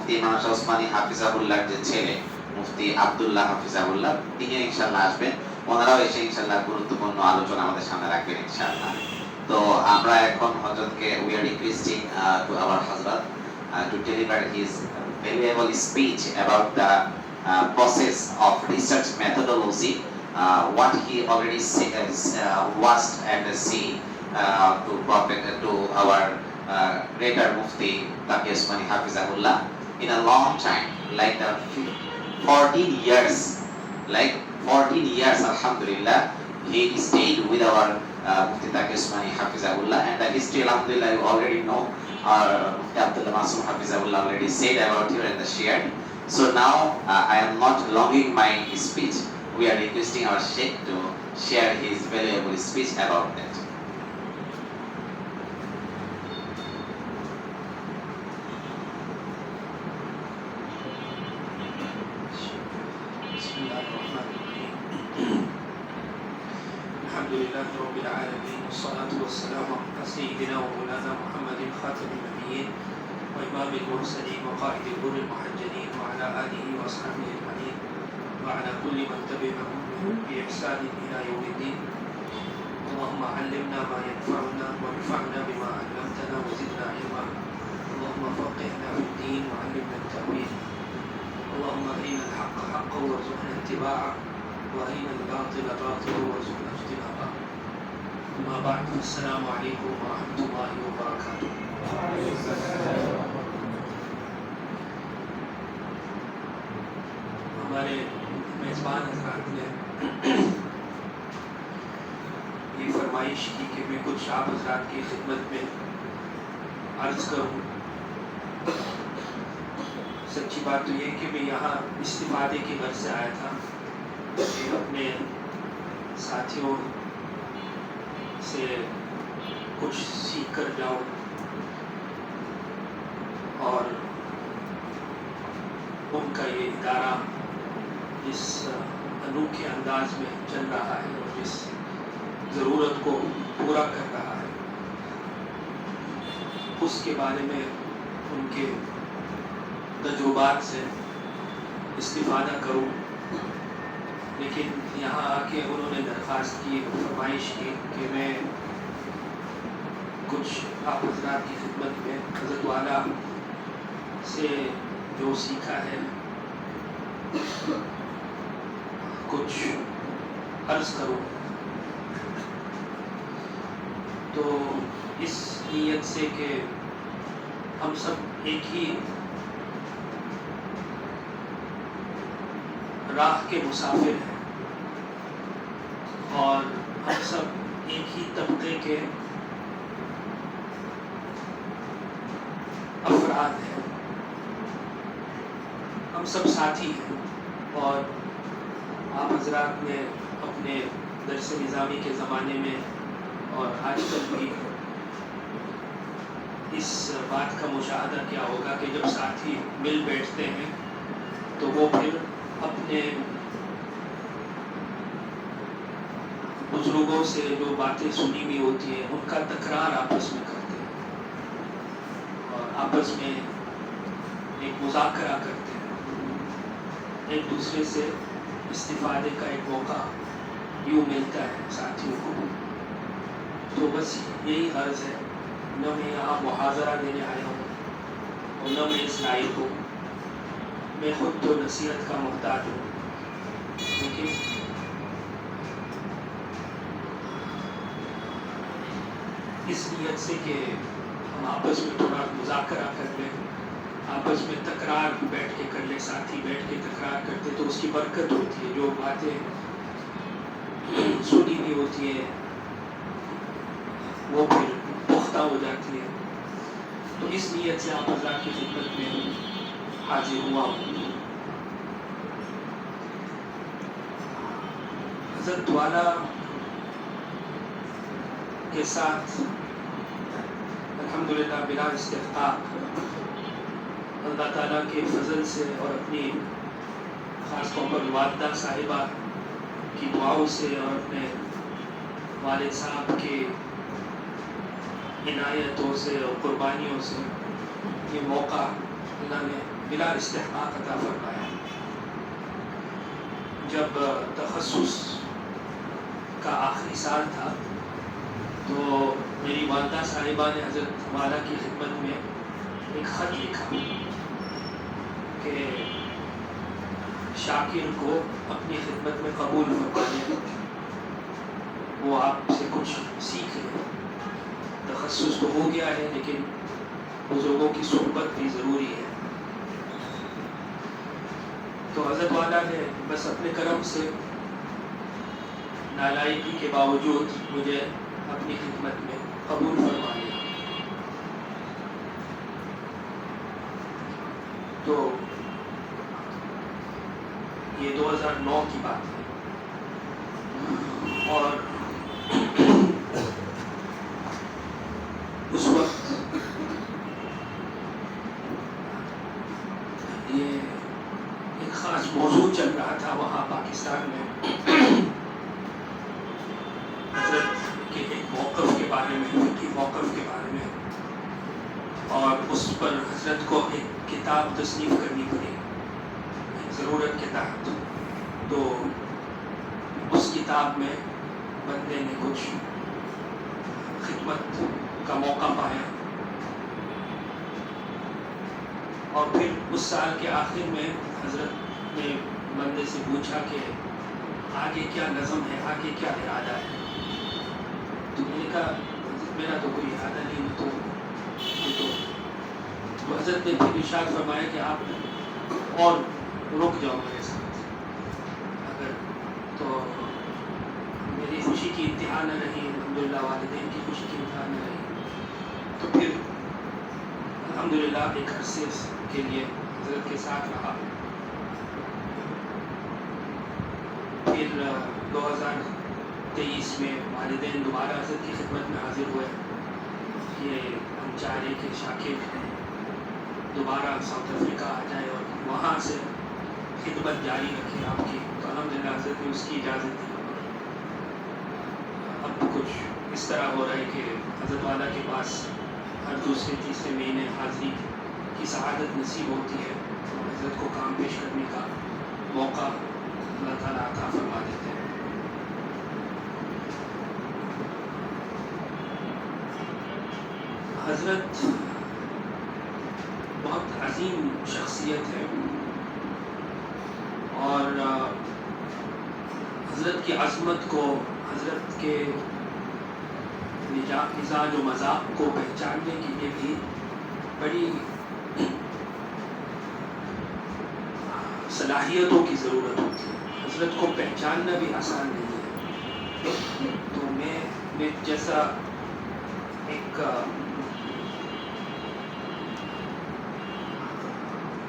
মুফতি ইমাম শাহ ওসমানী হাফিজাহুল্লাহ যে ছেলে মুফতি আব্দুল্লাহ হাফিজাহুল্লাহ তিনি ইনশাআল্লাহ আসবেন, ওনারাও এসে ইনশাআল্লাহ গুরুত্বপূর্ণ আলোচনা আমাদের সামনে রাখবেন ইনশাআল্লাহ। তো আমরা এখন হযরতকে we are requesting to our Hazrat to deliver his valuable speech about the process of research methodology, what he already watched and see to our greater Mufti Taqi Osmani Hafizahullah in a long time, like 14 years, alhamdulillah, he stayed with our Mufti Taqi Osmani Hafizahullah, and the history, alhamdulillah, you already know. Mufti Abdullah Masum Hafizahullah already said about you and shared. So now I am not prolonging my speech. We are requesting our Sheikh to share his valuable speech about that. الحمدللہ رب العالمین والصلاة والسلام على سیدنا ومولانا محمد خاتم النبیین وإمام المرسلین وقائد الغر المحجلین وعلى آلہ وأصحابہ أجمعین وعلى كل من تبعهم بإحسان إلى يوم الدين. اللهم علمنا ما ينفعنا وانفعنا بما علمتنا وزدنا علما. اللهم فقهنا في الدين وعلمنا التأويل. اللهم أرنا الحق حقا وارزقنا اتباعه وأرنا الباطل باطلا وارزقنا اجتنابه. أما بعد، السلام عليكم ورحمة الله وبركاته. ہمارے میزبان حضرات نے یہ فرمائش کی کہ میں کچھ آپ حضرات کی خدمت میں عرض کروں. سچی بات تو یہ کہ میں یہاں استفادے کی غرض سے آیا تھا کہ اپنے ساتھیوں سے کچھ سیکھ کر جاؤں اور ان کا یہ ادارہ جس انوکھے انداز میں چل رہا ہے اور جس ضرورت کو پورا کر رہا ہے اس کے بارے میں ان کے تجربات سے استفادہ کروں. لیکن یہاں آ کے انہوں نے درخواست کی، فرمائش کی کہ میں کچھ آپ حضرات کی خدمت میں حضرت والا سے جو سیکھا ہے کچھ عرض کروں. تو اس نیت سے کہ ہم سب ایک ہی راہ کے مسافر ہیں اور ہم سب ایک ہی طبقے کے افراد ہیں، ہم سب ساتھی ہیں. اور آپ حضرات نے اپنے درس نظامی کے زمانے میں اور آج کل بھی اس بات کا مشاہدہ کیا ہوگا کہ جب ساتھی مل بیٹھتے ہیں تو وہ پھر اپنے بزرگوں سے جو باتیں سنی ہوئی ہوتی ہیں ان کا تکرار آپس میں کرتے ہیں اور آپس میں ایک مذاکرہ کرتے ہیں، ایک دوسرے سے استفادے کا ایک موقع یوں ملتا ہے ساتھیوں کو. تو بس یہی غرض ہے. نہ میں یہاں محاضرہ دینے آیا ہوں اور نہ میں اس لائق ہوں. میں خود تو نصیحت کا محتاج ہوں، لیکن اس نیت سے کہ ہم آپس میں تھوڑا مذاکرہ کر لیں، آپس میں تکرار بیٹھ کے کر لیں، ساتھی بیٹھ کے تکرار کرتے تو اس کی برکت ہوتی ہے. جو باتیں سنی بھی ہوتی ہیں وہ پھر پختہ ہو جاتی ہے. تو اس نیت سے آپ حضرات کی خدمت میں حاضر ہوا ہوں. حضرت والا کے ساتھ الحمدللہ بلا استحقاق اللہ تعالیٰ کے فضل سے اور اپنی خاص طور پر والدہ صاحبہ کی دعاؤں سے اور اپنے والد صاحب کے عنایتوں سے اور قربانیوں سے یہ موقع اللہ نے بلا استحقاق عطا فرمایا. جب تخصص کا آخری سال تھا تو میری والدہ صاحبہ نے حضرت والا کی خدمت میں ایک خط لکھا کہ شاکر کو اپنی خدمت میں قبول فرمائیں، وہ آپ سے کچھ سیکھ لیں. تخصص تو ہو گیا ہے لیکن بزرگوں کی صحبت بھی ضروری ہے. تو حضرت والا نے بس اپنے کرم سے نالائقی کے باوجود مجھے اپنی خدمت میں قبول فرما لیا. تو یہ 2009 کی بات ہے. اور اس وقت یہ ایک خاص موضوع چل رہا تھا وہاں پاکستان میں، حضرت کے ایک موقف کے بارے میں، فقہی موقف کے بارے میں، اور اس پر حضرت کو ایک کتاب تصنیف کرنی پڑی ضرورت کے تحت. تو اس کتاب میں بندے نے کچھ خدمت کا موقع پایا، اور پھر اس سال کے آخر میں حضرت نے بندے سے پوچھا کہ آگے کیا نظم ہے، آگے کیا ارادہ ہے. تو میں نے کہا میرا تو کوئی ارادہ نہیں. تو حضرت نے پھر ارشاد فرمایا کہ آپ اور رک جاؤ میرے ساتھ. اگر تو میری خوشی کی انتہا نہ رہی، الحمدللہ والدین کی خوشی کی انتہا نہ رہی. تو پھر الحمدللہ ایک عرصے کے لیے حضرت کے ساتھ رہا. پھر 2023 میں والدین دوبارہ حضرت کی خدمت میں حاضر ہوئے کہ ہم چاہ رہے کہ شاکر دوبارہ ساؤتھ افریقہ آ جائے اور وہاں سے خدمت جاری رکھے آپ کی. تو الحمدللہ حضرت نے اس کی اجازت دی. اب کچھ اس طرح ہو رہا ہے کہ حضرت والا کے پاس ہر دوسرے تیسرے مہینے حاضری کی سعادت نصیب ہوتی ہے. تو حضرت کو کام پیش کرنے کا موقع اللہ تعالیٰ عطا فرما دیتے ہیں. حضرت بہت عظیم شخصیت ہے، اور حضرت کی عظمت کو، حضرت کے مزاج و مذاق کو پہچاننے کے لیے بھی بڑی صلاحیتوں کی ضرورت ہوتی ہے. حضرت کو پہچاننا بھی آسان نہیں ہے. تو میں جیسا ایک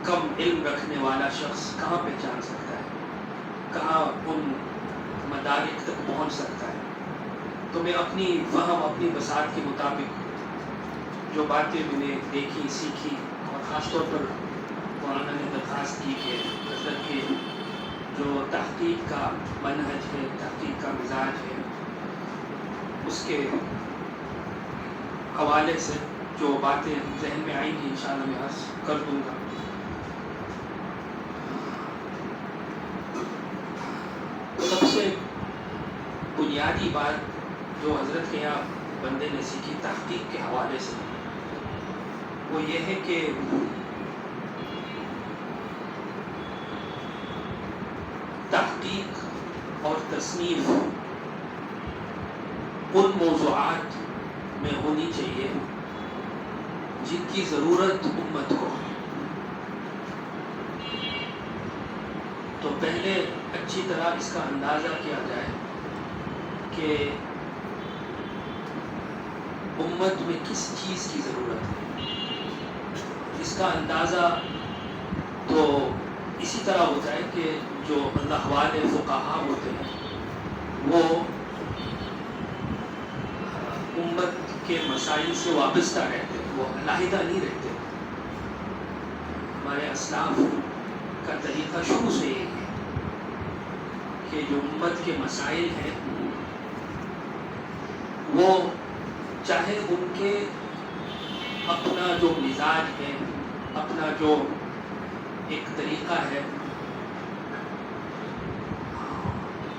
کم علم رکھنے والا شخص کہاں پہچان سکتا ہے، کہاں ان مدارک تک پہنچ سکتا ہے. تو میں اپنی فہم، اپنی بصارت کے مطابق جو باتیں میں نے دیکھی، سیکھی، اور خاص طور پر مولانا نے درخواست کی کہ حضرت کے جو تحقیق کا منہج ہے، تحقیق کا مزاج ہے، اس کے حوالے سے جو باتیں ذہن میں آئیں گی انشاءاللہ میں عرض کر دوں گا. سب سے بنیادی بات جو حضرت کے یہاں بندے نے سیکھی تحقیق کے حوالے سے، وہ یہ ہے کہ تحقیق اور تصنیف ان موضوعات میں ہونی چاہیے جن کی ضرورت امت کو. تو پہلے اچھی طرح اس کا اندازہ کیا جائے کہ امت میں کس چیز کی ضرورت ہے. اس کا اندازہ تو اسی طرح ہوتا ہے کہ جو اللہ والے فقہا ہوتے ہیں وہ امت کے مسائل سے وابستہ رہتے ہیں، وہ علیحدہ نہیں رہتے. ہمارے اسلاف کا طریقہ شروع سے یہ ہے کہ جو امت کے مسائل ہیں وہ چاہے ان کے اپنا جو مزاج ہے، اپنا جو ایک طریقہ ہے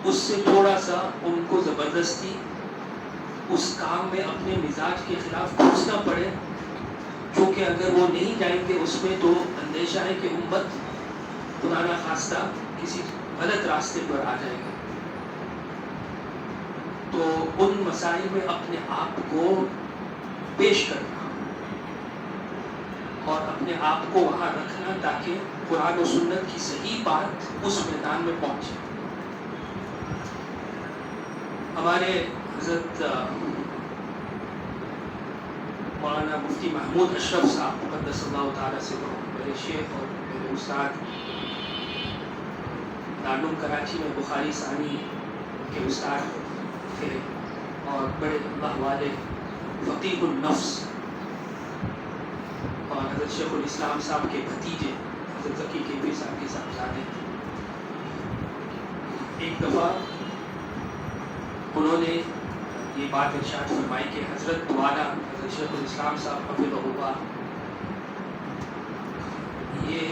اس سے تھوڑا سا ان کو زبردستی اس کام میں اپنے مزاج کے خلاف گھسنا پڑے، چونکہ اگر وہ نہیں جائیں گے اس میں تو اندیشہ ہے کہ امت خدا نہ خواستہ کسی غلط راستے پر آ جائے گا. تو ان مسائل میں اپنے آپ کو پیش کرنا اور اپنے آپ کو وہاں رکھنا تاکہ قرآن و سنت کی صحیح بات اس میدان میں پہنچے. ہمارے حضرت مولانا مفتی محمود اشرف صاحب مقدس اللہ تعالیٰ سے میرے شیخ اور میرے استاد، دارالعلوم کراچی میں بخاری ثانی کے استاد تھے اور بڑے اللہ والے فقیہ النفس، اور حضرت شیخ الاسلام صاحب کے بھتیجے حضرت ذکی کیفی صاحب کے صاحبزادے. ایک دفعہ انہوں نے یہ بات ارشاد فرمائی کہ حضرت والا حضرت شیخ الاسلام صاحب حفظہ اللہ یہ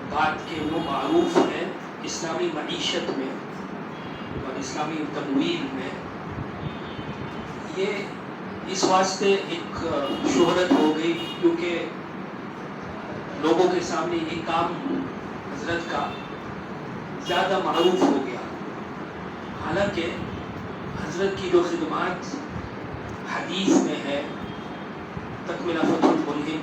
بات کہ وہ معروف ہے اسلامی معیشت میں اور اسلامی تمویل میں، یہ اس واسطے ایک شہرت ہو گئی کیونکہ لوگوں کے سامنے یہ کام حضرت کا زیادہ معروف ہو گیا. حالانکہ حضرت کی جو خدمات حدیث میں ہے، تکملہ فتح الملہم،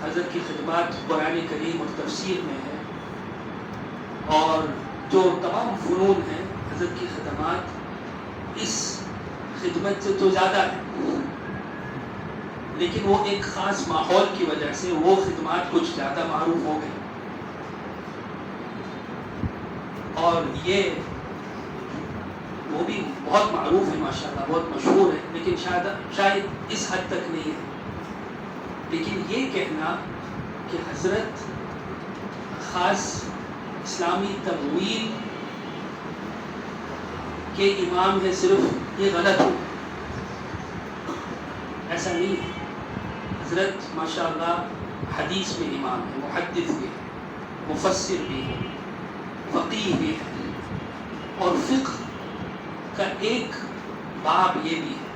حضرت کی خدمات قرآن کریم اور تفسیر میں ہے، اور جو تمام فنون ہیں حضرت کی خدمات اس خدمت سے تو زیادہ ہے، لیکن وہ ایک خاص ماحول کی وجہ سے وہ خدمات کچھ زیادہ معروف ہو گئی. اور یہ وہ بھی بہت معروف ہے ماشاءاللہ، بہت مشہور ہے، لیکن شاید اس حد تک نہیں ہے. لیکن یہ کہنا کہ حضرت خاص اسلامی تمویل کے امام ہے صرف، یہ غلط ہو. ایسا نہیں ہے. حضرت ماشاءاللہ حدیث میں امام ہے، محدث بھی ہے، مفسر بھی ہے، فقیہ بھی ہے، اور فقہ کا ایک باب یہ بھی ہے.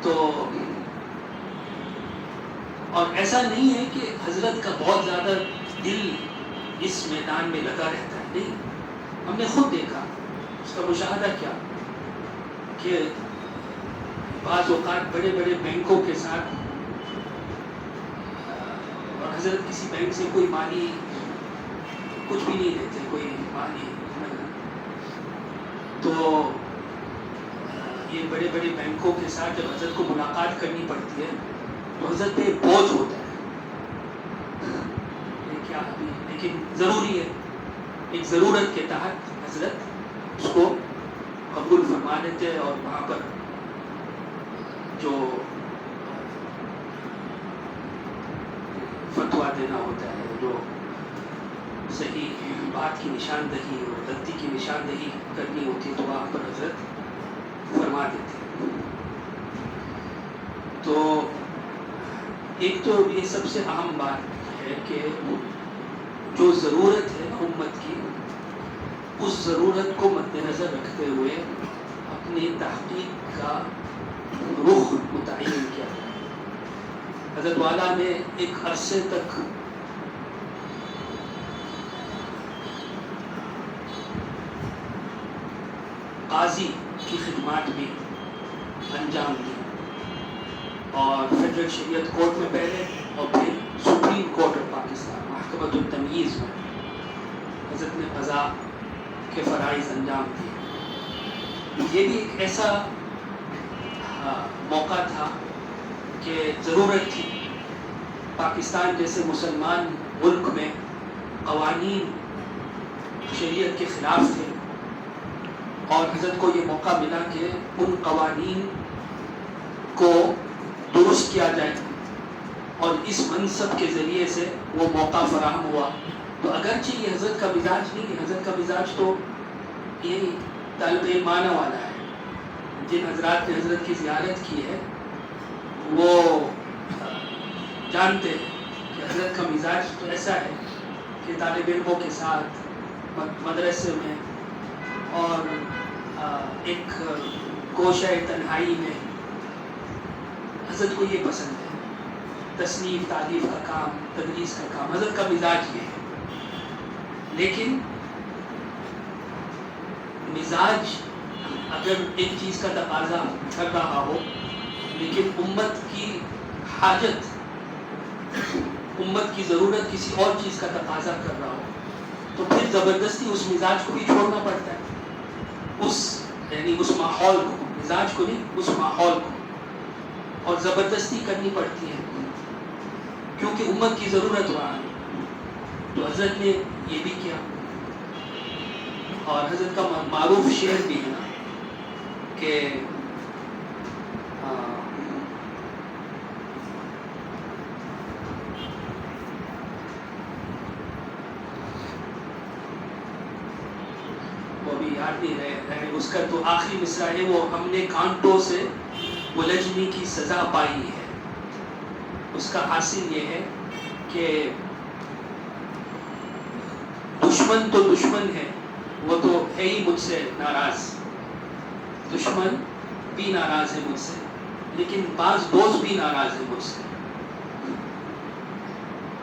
تو اور ایسا نہیں ہے کہ حضرت کا بہت زیادہ دل اس میدان میں لگا رہتا ہے، نہیں. ہم نے خود دیکھا، اس کا مشاہدہ کیا کہ بعض اوقات بڑے بڑے بینکوں کے ساتھ، اور حضرت کسی بینک سے کوئی مالی کچھ بھی نہیں دیتے، کوئی مالی تو یہ بڑے بڑے بینکوں کے ساتھ جب حضرت کو ملاقات کرنی پڑتی ہے تو حضرت پہ بوجھ ہوتا ہے. کیا لیکن ضروری ہے، ایک ضرورت کے تحت حضرت اس کو قبول فرما لیتے ہیں، اور وہاں پر جو فتویٰ دینا ہوتا ہے، جو صحیح بات کی نشاندہی اور غلطی کی نشاندہی کرنی ہوتی ہے، تو وہاں پر حضرت فرما دیتے ہیں. تو ایک تو یہ سب سے اہم بات ہے کہ جو ضرورت ہے امت کی، اس ضرورت کو مد نظر رکھتے ہوئے اپنی تحقیق کا رخ متعین کیا جائے. حضرت والا نے ایک عرصے تک قاضی کی خدمات بھی انجام دی، اور فیڈرل شریعت کورٹ میں پہلے اور پھر سپریم کورٹ آف پاکستان محکمۃ التمییز میں حضرت نے قضا کے فرائض انجام دیے. یہ بھی ایک ایسا موقع تھا کہ ضرورت تھی. پاکستان جیسے مسلمان ملک میں قوانین شریعت کے خلاف تھے، اور حضرت کو یہ موقع ملا کہ ان قوانین کو درست کیا جائے، اور اس منصب کے ذریعے سے وہ موقع فراہم ہوا. تو اگرچہ یہ حضرت کا مزاج نہیں ہے، حضرت کا مزاج تو یہی طالب علمانہ والا ہے، جن حضرات نے حضرت کی زیارت کی ہے وہ جانتے ہیں کہ حضرت کا مزاج تو ایسا ہے کہ طالب علموں کے ساتھ مدرسے میں اور ایک گوشہ تنہائی میں حضرت کو یہ پسند ہے، تصنیف تعلیف کا کام، تدریس کا کام، حضرت کا مزاج یہ ہے۔ لیکن مزاج اگر ایک چیز کا تقاضا کر رہا ہو لیکن امت کی حاجت، امت کی ضرورت کسی اور چیز کا تقاضا کر رہا ہو تو پھر زبردستی اس مزاج کو بھی چھوڑنا پڑتا ہے، یعنی اس ماحول کو، مزاج کو نہیں، اس ماحول کو، اور زبردستی کرنی پڑتی ہے کیونکہ امت کی ضرورت وہاں ہے۔ تو حضرت نے یہ بھی کیا، اور حضرت کا معروف شعر بھی ہے نا کہ وہ بھی یاد نہیں رہے اس کا، تو آخری مصرع ہے وہ، ہم نے کانٹوں سے الجھنے کی سزا پائی ہے۔ اس کا حاصل یہ ہے کہ دشمن تو دشمن ہے، وہ تو ہے ہی مجھ سے ناراض، دشمن بھی ناراض ہے مجھ سے، لیکن بعض دوست بھی ناراض ہے مجھ سے،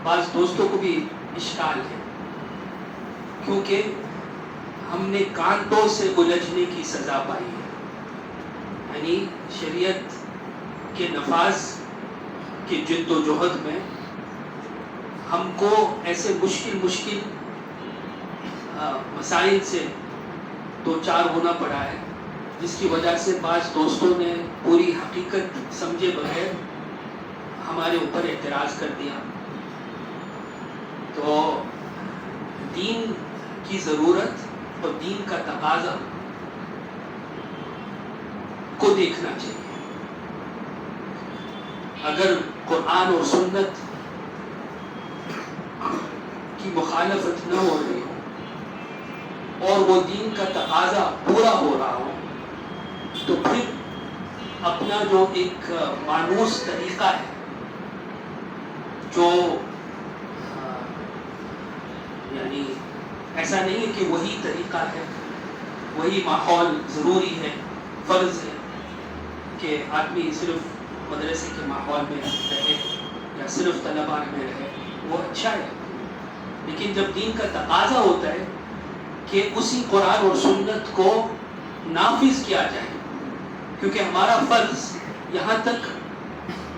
بعض دوستوں کو بھی اشکال ہے کیونکہ ہم نے کانٹوں سے الجھنے کی سزا پائی ہے، یعنی شریعت کے نفاذ کے جد و جہد میں ہم کو ایسے مشکل مسائل سے دو چار ہونا پڑا ہے جس کی وجہ سے بعض دوستوں نے پوری حقیقت سمجھے بغیر ہمارے اوپر اعتراض کر دیا۔ تو دین کی ضرورت اور دین کا تقاضا کو دیکھنا چاہیے۔ اگر قرآن اور سنت کی مخالفت نہ ہو رہی ہو اور وہ دین کا تقاضا پورا ہو رہا ہو تو پھر اپنا جو ایک مانوس طریقہ ہے، جو یعنی ایسا نہیں ہے کہ وہی طریقہ ہے، وہی ماحول ضروری ہے، فرض ہے کہ آدمی صرف مدرسے کے ماحول میں رہے یا صرف طلباء میں رہے، وہ اچھا ہے، لیکن جب دین کا تقاضا ہوتا ہے کہ اسی قرآن اور سنت کو نافذ کیا جائے، کیونکہ ہمارا فرض یہاں تک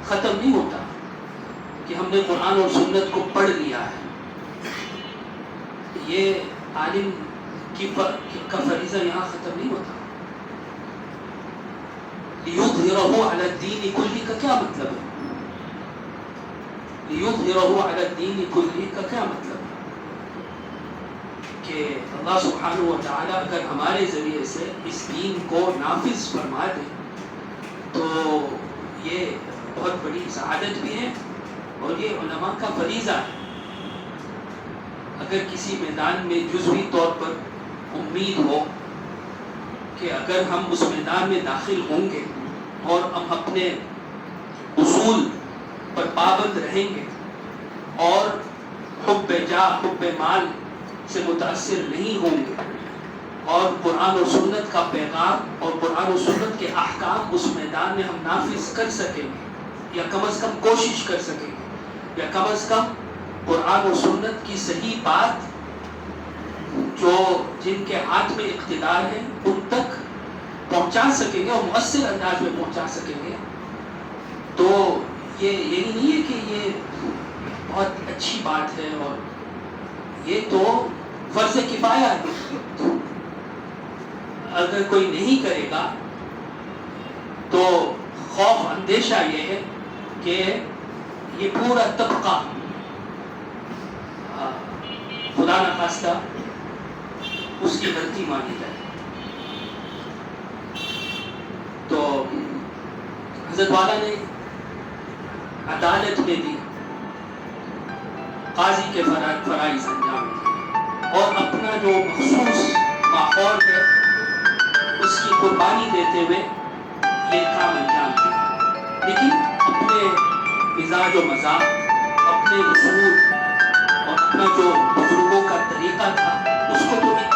ختم نہیں ہوتا کہ ہم نے قرآن اور سنت کو پڑھ لیا ہے، یہ عالم کا فریضہ یہاں ختم نہیں ہوتا۔ لِيُظْهِرَهُ عَلَى الدِّينِ كُلِّهِ کا کیا مطلب ہے؟ لِيُظْهِرَهُ عَلَى الدِّينِ كُلِّهِ کا کیا مطلب ہے؟ کہ اللہ سبحانہ و تعالی اگر ہمارے ذریعے سے اس دین کو نافذ فرما دے تو یہ بہت بڑی سعادت بھی ہے اور یہ علماء کا فریضہ ہے۔ اگر کسی میدان میں جزوی طور پر امید ہو کہ اگر ہم اس میدان میں داخل ہوں گے اور ہم اپنے اصول پر پابند رہیں گے اور حب جاہ، حب مال سے متاثر نہیں ہوں گے اور قرآن و سنت کا پیغام اور قرآن و سنت کے احکام اس میدان میں ہم نافذ کر سکیں گے یا کم از کم کوشش کر سکیں گے یا کم از کم قرآن و سنت کی صحیح بات جو جن کے ہاتھ میں اقتدار ہے ان تک پہنچا سکیں گے اور مؤثر انداز میں پہنچا سکیں گے، تو یہ یہی نہیں ہے کہ یہ بہت اچھی بات ہے اور یہ تو فرض کفایہ ہے۔ اگر کوئی نہیں کرے گا تو خوف اندیشہ یہ ہے کہ یہ پورا طبقہ خدا نخواستہ اس کی غلطی مانی جائے۔ تو حضرت والا نے عدالت میں دی، قاضی کے فرائض انجام دیے اور اپنا جو مخصوص ماحول ہے اس کی قربانی دیتے ہوئے مزاج و مذاق، اپنے اصول اور اپنا جو بزرگوں کا طریقہ تھا